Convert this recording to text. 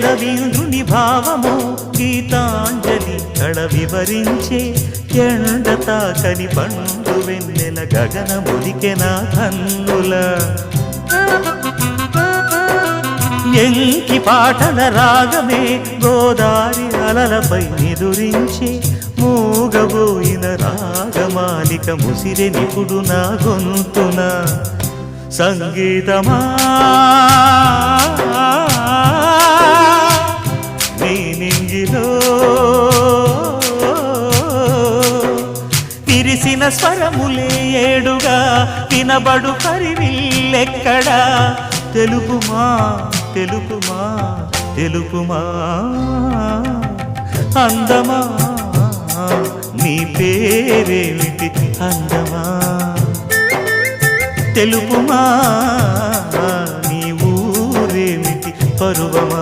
రవీంద్రుని భావము గీతాంజలి కళ వివరించే ఎండ తాకని పండు వెన్నెల గగనముదికెన కన్నుల ఎంకి పాటల రాగమే గోదారి అలలపై నిదురించే మూగబోయిన రాగమాలిక ముసిరె నిపుడు నా గొంతున సంగీతమా నీ నింగిలో తిరిసిన స్వరములే ఏడుగా వినబడు కరివిల్లెక్కడా తెలుపుమా తెలుపుమా తెలుపుమా అందమా నీ పేరేమిటి అందమా తెలుపుమా నీ ఊరేమిటి పరువమా